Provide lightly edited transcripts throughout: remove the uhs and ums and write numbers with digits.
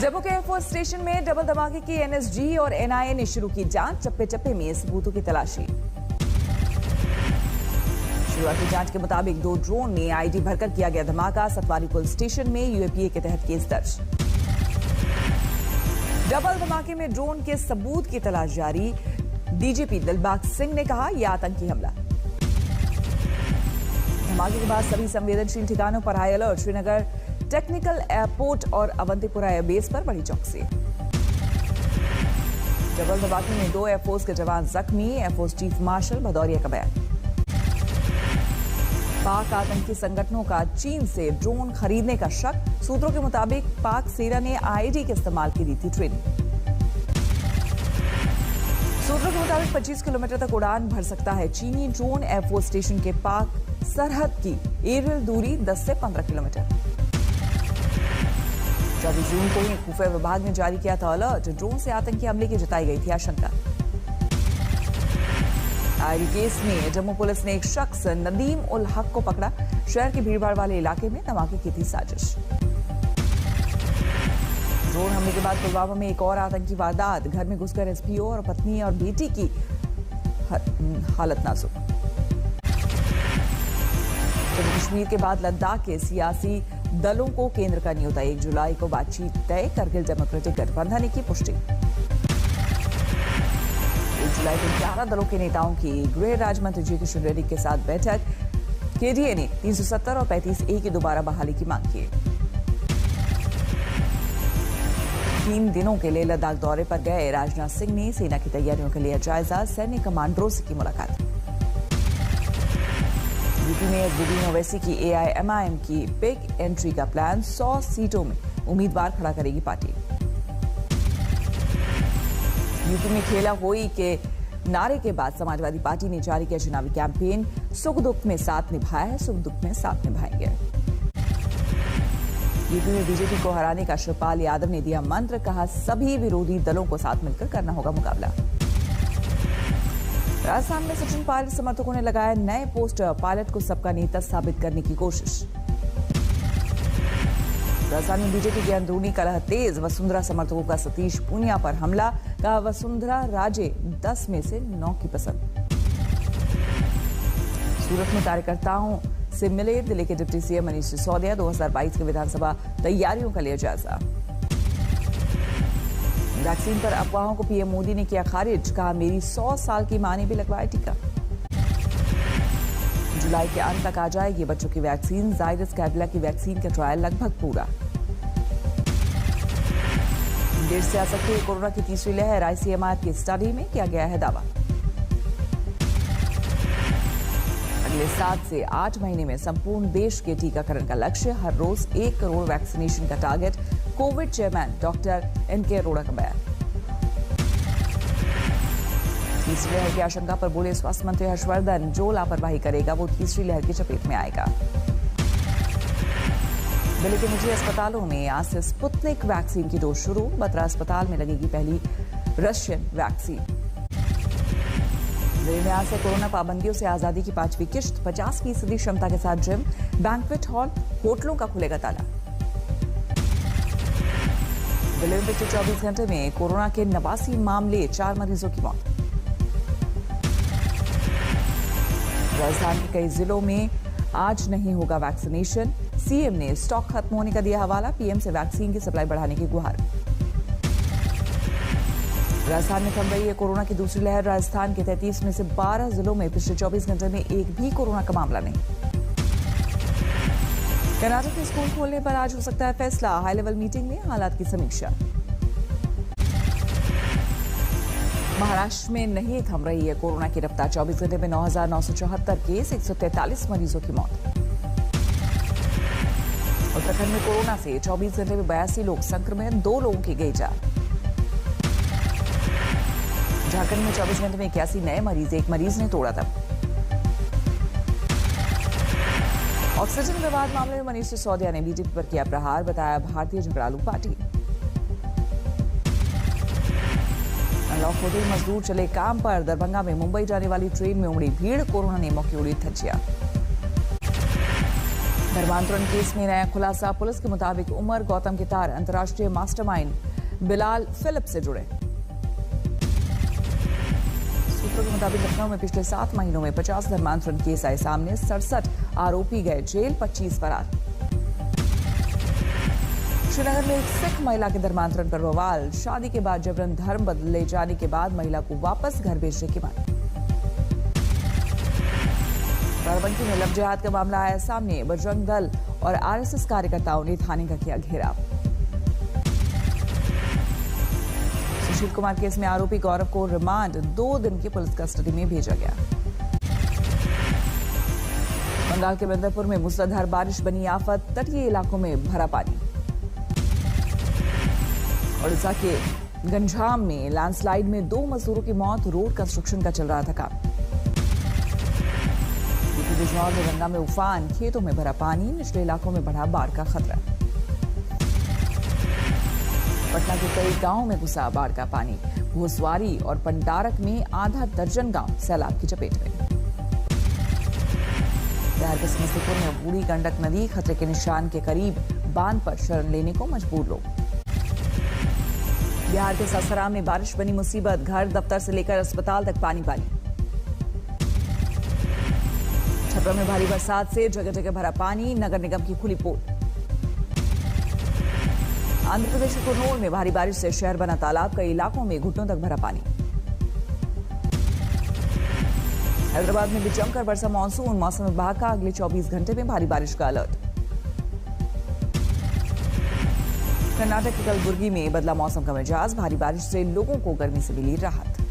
जम्मू के air force station में double धमाके की एनएसजी और एनआईए ने शुरू की जांच। चप्पे चप्पे में सबूतों की तलाशी। शुरुआती जांच के मुताबिक 2 ड्रोन में आईडी भरकर किया गया धमाका। सतवारी पुलिस स्टेशन में यूएपीए के तहत केस दर्ज। डबल धमाके में ड्रोन के सबूत की तलाश जारी। डीजीपी दिलबाग सिंह ने कहा, यह आतंकी हमला। धमाके के बाद सभी संवेदनशील ठिकानों पर high alert. Srinagar technical airport और अवंतीपुरा एयरबेस पर बड़ी चौकसी। डबल धमाके में 2 एयरफोर्स के जवान जख्मी। एयरफोर्स चीफ मार्शल भदौरिया का बयान। पाक आतंकी संगठनों का चीन से ड्रोन खरीदने का शक। सूत्रों के मुताबिक पाक सेना ने आईडी के इस्तेमाल की दी थी ट्रेनिंग। सूत्रों के मुताबिक 25 किलोमीटर तक उड़ान भर सकता है चीनी ड्रोन। एयरफोर्स स्टेशन के पाक सरहद की एरियल दूरी 10 से 15 किलोमीटर। 24 जून को ही खुफिया विभाग ने जारी किया था अलर्ट। ड्रोन से आतंकी हमले की जताई गई थी आशंका। आईडी केस में जम्मू पुलिस ने एक शख्स नदीम उल हक को पकड़ा। शहर की भीड़भाड़ वाले इलाके में धमाके की थी साजिश। ड्रोन हमले के बाद पुलवामा में एक और आतंकी वारदात। घर में घुसकर एसपीओ और पत्नी और बेटी की हालत नाजुक। जम्मू कश्मीर के बाद लद्दाख के सियासी दलों को केंद्र का न्योता। 1 जुलाई को बातचीत तय। करगिल डेमोक्रेटिक गठबंधन ने की पुष्टि। 1 जुलाई को 11 दलों के नेताओं की गृह राज्य मंत्री जी किशन रेड्डी के साथ बैठक। केडीए ने 370 और 35A की दोबारा बहाली की मांग की। 3 दिनों के लिए लद्दाख दौरे पर गए राजनाथ सिंह ने सेना की तैयारियों के लिए जायजा। सैन्य कमांडरों से की मुलाकात। यूपी में एसडीडी ओवैसी की एआईएमआईएम की बिग एंट्री का प्लान। 100 सीटों में उम्मीदवार खड़ा करेगी पार्टी। यूपी में खेला होई के नारे के बाद समाजवादी पार्टी ने जारी किया चुनावी कैंपेन। सुख दुख में साथ निभाया है, सुख दुख में साथ निभाएंगे। यूपी में बीजेपी को हराने का शिवपाल यादव ने दिया मंत्र। कहा, सभी विरोधी दलों को साथ मिलकर करना होगा मुकाबला। राजस्थान में सचिन पायलट समर्थकों ने लगाया नए पोस्टर। पायलट को सबका नेता साबित करने की कोशिश। राजस्थान में बीजेपी की अंदरूनी कलह तेज। वसुंधरा समर्थकों का सतीश पूनिया पर हमला। कहा, वसुंधरा राजे 10 में से 9 की पसंद। सूरत में कार्यकर्ताओं से मिले दिल्ली के डिप्टी सीएम मनीष सिसोदिया। 2022 के विधानसभा तैयारियों का लिया जायजा। वैक्सीन पर अफवाहों को पीएम मोदी ने किया खारिज। कहा, मेरी 100 साल की मां ने भी लगवाया टीका। जुलाई के अंत तक आ जाएगी बच्चों की वैक्सीन। जायडस कैडिला की वैक्सीन का ट्रायल लगभग पूरा। देर से आ सकती है कोरोना की तीसरी लहर। आईसीएमआर की स्टडी में किया गया है दावा। अगले 7 से 8 महीने में संपूर्ण देश के टीकाकरण का लक्ष्य। हर रोज 1 करोड़ वैक्सीनेशन का target. Covid chairman doctor N K Arora का बयान। तीसरी लहर की आशंका पर बोले स्वास्थ्य मंत्री हर्षवर्धन, जो लापरवाही करेगा वो तीसरी लहर की चपेट में आएगा। दिल्ली के निजी अस्पतालों में आज से स्पुतनिक वैक्सीन की डोज शुरू। बत्रा अस्पताल में लगेगी पहली रशियन वैक्सीन। दिल्ली में आज से कोरोना पाबंदियों से आजादी की 5वीं किश्त। 50% क्षमता के साथ जिम, बैंक्वेट हॉल, होटलों का खुलेगा ताला। दिल्ली में पिछले 24 घंटे में कोरोना के 89 मामले, 4 मरीजों की मौत। राजस्थान के कई जिलों में आज नहीं होगा वैक्सीनेशन। सीएम ने स्टॉक खत्म होने का दिया हवाला। पीएम से वैक्सीन की सप्लाई बढ़ाने की गुहार। राजस्थान में थम रही है कोरोना की दूसरी लहर। राजस्थान के 33 में से 12 जिलों में पिछले 24 घंटे में एक भी कोरोना का मामला नहीं। कर्नाटक में स्कूल खोलने पर आज हो सकता है फैसला। हाई लेवल मीटिंग में हालात की समीक्षा। महाराष्ट्र में नहीं थम रही है कोरोना की रफ्तार। 24 घंटे में 9,974 केस, 143 मरीजों की मौत। उत्तराखंड में कोरोना से 24 घंटे में 82 लोग संक्रमित, 2 लोगों की गई जान। झारखंड में 24 घंटे में 81 नए मरीज, 1 मरीज ने तोड़ा दम। ऑक्सीजन विवाद मामले में मनीष सिसोदिया ने बीजेपी पर किया प्रहार। बताया भारतीय झगड़ालू पार्टी। अनलॉक होते ही मजदूर चले काम पर। दरभंगा में मुंबई जाने वाली ट्रेन में उमड़ी भीड़। कोरोना नियमों की उड़ी धज्जियां। धर्मांतरण केस में नया खुलासा। पुलिस के मुताबिक उमर गौतम के तार अंतर्राष्ट्रीय मास्टरमाइंड बिलाल फिलिप से जुड़े। सूत्रों के मुताबिक लखनऊ में पिछले 7 महीनों में 50 धर्मांतरण केस आए सामने। 67 आरोपी गए जेल, 25 फरार। श्रीनगर में एक सिख महिला के धर्मांतरण पर बवाल। शादी के बाद जबरन धर्म बदले जाने के बाद महिला को वापस घर भेजने की मांग। बाराबंकी में लव जिहाद का मामला आया सामने। बजरंग दल और आरएसएस कार्यकर्ताओं ने थाने का किया घेराव। सुशील कुमार केस में आरोपी गौरव को रिमांड 2 दिन की पुलिस कस्टडी में भेजा गया। बंगाल के बंदरपुर में मूसलाधार बारिश बनी आफत। तटीय इलाकों में भरा पानी। ओडिशा के गंजाम में लैंडस्लाइड में 2 मजदूरों की मौत। रोड कंस्ट्रक्शन का चल रहा था काम। बिजनौर में गंगा में उफान। खेतों में भरा पानी। निचले इलाकों में बढ़ा बाढ़ का खतरा। पटना के कई गांवों में घुसा बाढ़ का पानी। घोसवारी और पंडारक में आधा दर्जन गांव सैलाब की चपेट में। बिहार के समस्तीपुर में बूढ़ी गंडक नदी खतरे के निशान के करीब। बांध पर शरण लेने को मजबूर लोग। बिहार के सासाराम में बारिश बनी मुसीबत। घर दफ्तर से लेकर अस्पताल तक पानी पानी। छपरा में भारी बरसात से जगह जगह भरा पानी। नगर निगम की खुली पोल। आंध्र प्रदेश के कुर्नूल में भारी बारिश से शहर बना तालाब। कई इलाकों में घुटनों तक भरा पानी। हैदराबाद में भी जमकर बरसा मानसून। मौसम विभाग का अगले 24 घंटे में भारी बारिश का अलर्ट। कर्नाटक के कलबुर्गी में बदला मौसम का मिजाज। भारी बारिश से लोगों को गर्मी से मिली राहत।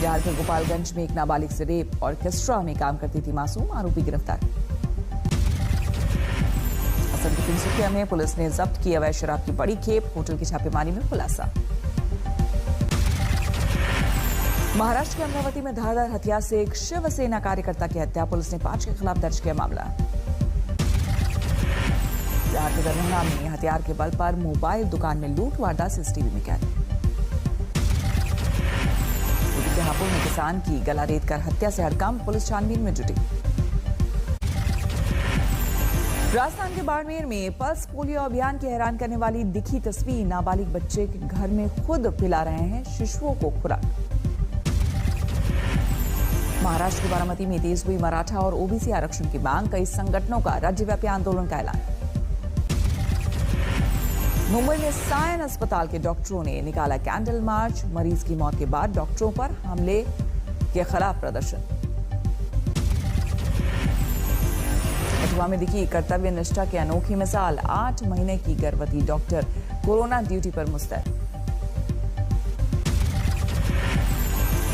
बिहार के गोपालगंज में एक नाबालिग से रेप। ऑर्केस्ट्रा में काम करती थी मासूम। आरोपी गिरफ्तार। असम के तिनसुकिया में पुलिस ने जब्त की अवैध शराब की बड़ी खेप। होटल की छापेमारी में खुलासा। महाराष्ट्र के अमरावती में धारदार हथियार से एक शिवसेना कार्यकर्ता की हत्या। पुलिस ने 5 के खिलाफ दर्ज किया मामला। बिहार के दरभंगा में हथियार के बल पर मोबाइल दुकान में लूट। वारदात सीसीटीवी में कैद। यूपी के हापुड़ में किसान की गला रेत कर हत्या से हड़कंप। पुलिस छानबीन में जुटी। राजस्थान के बाड़मेर में पल्स पोलियो अभियान की हैरान करने वाली दिखी तस्वीर। नाबालिग बच्चे के घर में खुद पिला रहे हैं शिशुओं को खुराक। महाराष्ट्र के बारामती में तेज हुई मराठा और ओबीसी आरक्षण की मांग। कई संगठनों का राज्यव्यापी आंदोलन का ऐलान। मुंबई में सायन अस्पताल के डॉक्टरों ने निकाला कैंडल मार्च। मरीज की मौत के बाद डॉक्टरों पर हमले के खिलाफ प्रदर्शन। कठुआ में दिखी कर्तव्य निष्ठा की अनोखी मिसाल। 8 महीने की गर्भवती डॉक्टर कोरोना ड्यूटी पर मुस्तैद।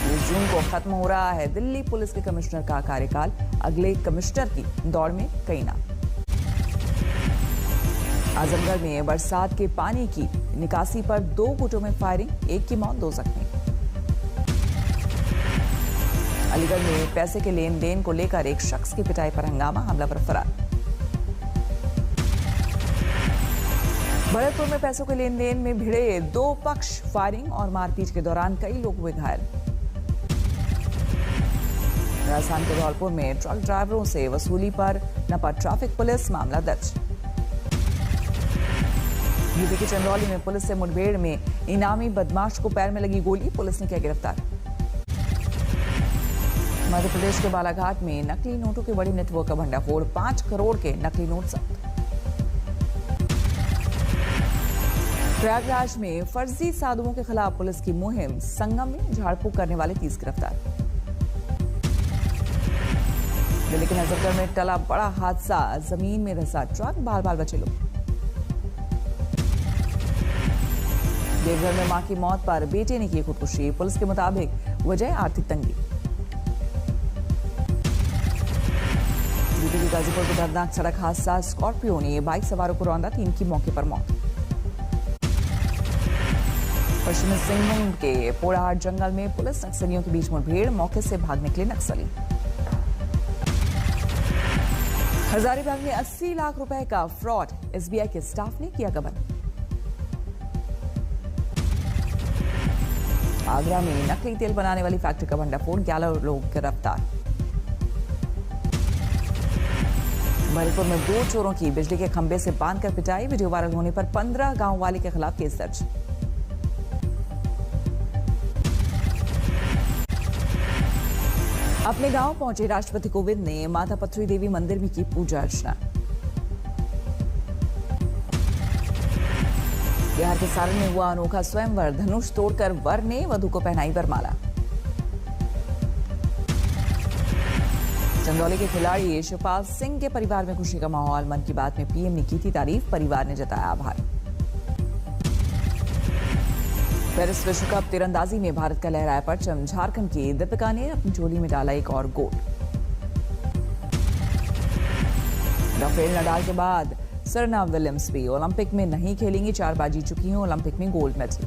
20 जून को खत्म हो रहा है दिल्ली पुलिस के कमिश्नर का कार्यकाल। अगले कमिश्नर की दौड़ में कई नाम। आजमगढ़ में बरसात के पानी की निकासी पर 2 गुटों में फायरिंग। 1 की मौत, 2 जख्मी। अलीगढ़ में पैसे के लेन देन को लेकर एक शख्स की पिटाई पर हंगामा। हमलावर फरार। भरतपुर में पैसों के लेन देन में भिड़े 2 पक्ष। फायरिंग और मारपीट के दौरान कई लोग हुए घायल। राजस्थान के धौलपुर में ट्रक ड्राइवरों से वसूली पर नपा ट्रैफिक पुलिस। मामला दर्ज। यूपी के चंदौली में पुलिस से मुठभेड़ में इनामी बदमाश को पैर में लगी गोली। पुलिस ने किया गिरफ्तार। मध्य प्रदेश के बालाघाट में नकली नोटों के बड़े नेटवर्क का भंडाफोड़। 5 करोड़ के नकली नोट जब्त। प्रयागराज में फर्जी साधुओं के खिलाफ पुलिस की मुहिम। संगम में झाड़ फूक करने वाले 30 गिरफ्तार। दिल्ली के नजफगढ़ में टला बड़ा हादसा। जमीन में धंसा ट्रक। बाल बाल बचे लोग। देवघर में मां की मौत पर बेटे ने की खुदकुशी। पुलिस के मुताबिक वजह आर्थिक तंगी। यूपी के गाजीपुर में दर्दनाक सड़क हादसा। स्कॉर्पियो ने बाइक सवारों को रौंदा। 3 की मौके पर मौत। पश्चिमी सिंहभूम के पोड़ाहाट जंगल में पुलिस नक्सलियों के बीच मुठभेड़। मौके से भाग निकले नक्सली। हजारीबाग में 80 लाख रुपए का फ्रॉड। एसबीआई के स्टाफ ने किया गबन। आगरा में नकली तेल बनाने वाली फैक्ट्री का भंडाफोड़। 11 लोग गिरफ्तार। भरतपुर में 2 चोरों की बिजली के खंभे से बांधकर पिटाई। वीडियो वायरल होने पर 15 गांव वाले के खिलाफ केस दर्ज। अपने गांव पहुंचे राष्ट्रपति कोविंद ने माता पथरी देवी मंदिर में की पूजा अर्चना। बिहार के सारण में हुआ अनोखा स्वयंवर। धनुष तोड़कर वर ने वधू को पहनाई वरमाला। चंदौली के खिलाड़ी शिवपाल सिंह के परिवार में खुशी का माहौल। मन की बात में पीएम ने की थी तारीफ, परिवार ने जताया आभार। पेरिस विश्व कप तीरंदाजी में भारत का लहराया परचम। झारखंड की दीपिका ने अपनी झोली में डाला एक और गोल। राफेल नडाल के बाद सेरेना विलियम्स भी ओलंपिक में नहीं खेलेंगी। 4 बार जीत चुकी हैं ओलंपिक में गोल्ड मेडल।